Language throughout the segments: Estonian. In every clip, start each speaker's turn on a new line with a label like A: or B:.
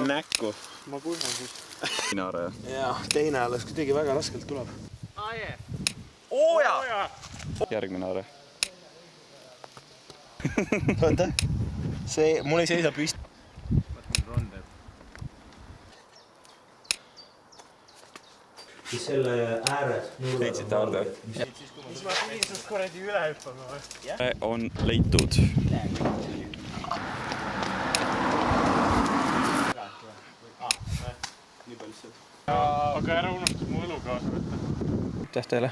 A: näkku.
B: Ma kuulman siis.
A: Inaare.
B: Jaa, teine alles kuidagi väga raskelt tuleb.
A: Ooja! Järgmine aare.
B: Oota, see, mul ei seisa püsti.
A: Vaatan ronde.
B: Siis selle ääred.
A: Leidsid aarde.
B: Siis ma pidin sust korradi üle hüppama.
A: On leitud.
B: Aga ära unustad mu õlu kaasa võtta.
A: Aitäh teile.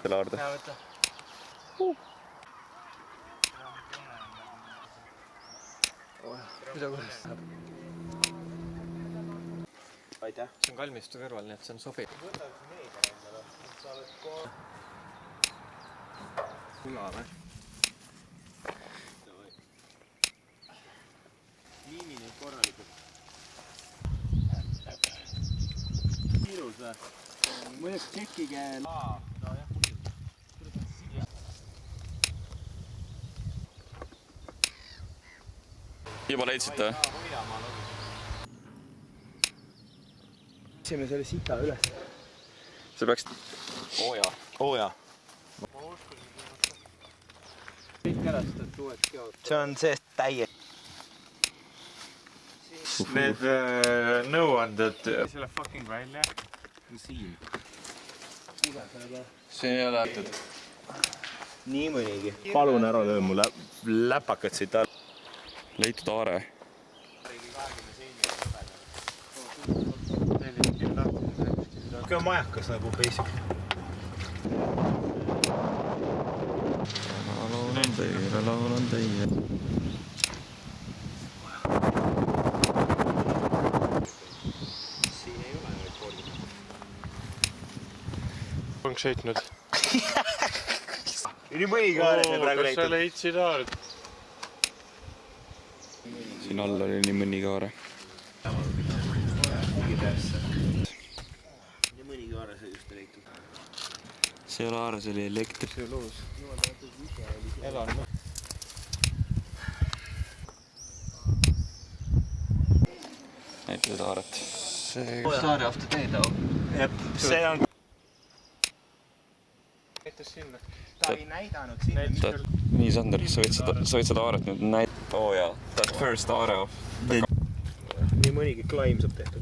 A: Selle aarde.
B: Hea võtta. Mida kuulest? Aitäh. See on kalmistu kõrval, nii et see on sobi. Võta üks meedia endale, et sa oled kula või? Liimi nüüd korralikult. Kiirus või? Mõjuks tšekkige laa.
A: Juba leidsite?
B: Võtsime selle sita üles.
A: See peaks... Ooja.
B: Ooja. See on seest täie.
C: Need nõuanded selle fucking välja siin.
A: See ei ole ättud.
B: Nii mõnigi. Palun ära löö mu läpakad siit all.
A: Leitud aare.
B: Ka majakas nagu basic.
A: Laulan teile.
B: Siin ei ole rekordi.
C: Onks heitnud.
B: Nii mõnigi aare see praegu
C: Kas sa
B: leitud.
C: leidsid aard?
A: Siin all oli nii mõnigi aare.
B: Nii mõnigi aare see just leitud.
A: See ei ole aare, see oli elektri.
C: See loos.
B: Elan.
A: Näitled aaret.
B: Saare after teed au. Jep, see on...
C: Näitas sinna.
B: Ta ei näidanud sinna.
A: Nii, Sander, sa võid seda aaret nüüd näidata. Oo jaa, that first aare of...
B: Nii mõnigi klaim saab tehtud.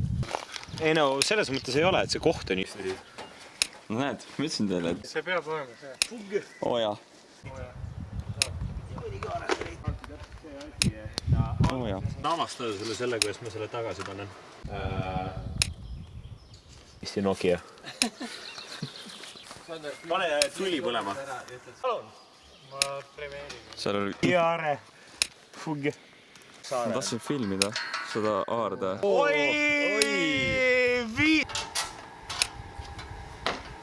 B: Ei no, selles mõttes ei ole, et see koht on just.
A: No näed, ma ütlesin teile, et...
C: See peab olema see.
A: Oo jaa. Oo jaa.
B: Avastada sulle selle, kuidas ma selle tagasi panen. Eesti Nokia. Pane tuli põlema. Palun.
C: Ma premeerin.
A: Seal oli...
B: Iare. Fugge.
A: Ma tahtsin filmida seda aarde.
B: Oi!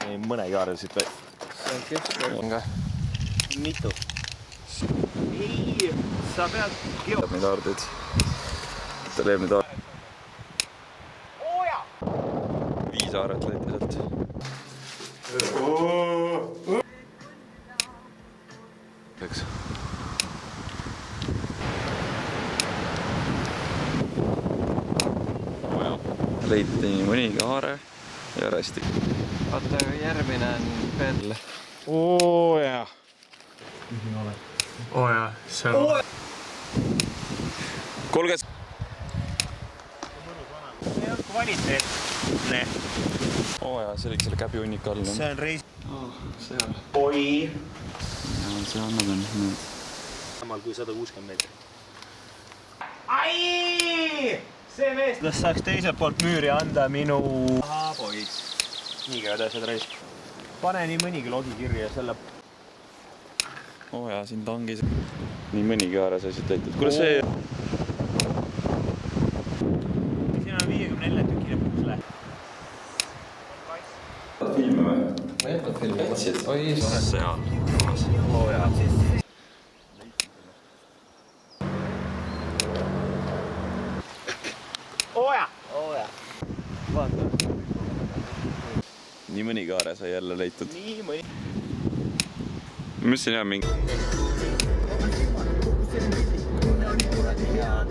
B: Ei, mõnegi aare siit või?
C: See on keskel.
B: Mitu? Ei, sa pead
A: Teab neid aardeid. Ta leeb neid aardeid.
B: Ooja!
A: 5 aaret leiti sealt. Eks. Leiti nii mõnigi aare ja rästik.
D: Vaata, järgmine on Peetle.
C: Ooja. Ooja, see on...
A: Kuulge!
B: See on kvaliteetne.
A: Oo jaa, see oligi selle käbi hunnika all.
B: See on reis...
A: Seal.
B: Oi!
A: See annab on need.
B: Samal kui 160 meetrit. Ai! See mees! Kas saaks teiselt poolt müüri anda minu... Aha, poiss. Nii käed asjad reis. Pane nii mõnigi logi kirja selle...
A: Oo jaa, siin tangis. Nii mõnigi aare sai siit leitud. Kuule see...
B: Siin on 54 tükile puusle.
A: Filmi või?
D: Ma jätan filmi.
A: Jätsid?
D: Oi,
A: Seal.
B: Oo jaa. Ooja! Ooja. Vaata.
A: Nii mõnigi aare sai jälle leitud.
B: Nii mõni...
A: Ma mõtlesin jah mingi...
B: ja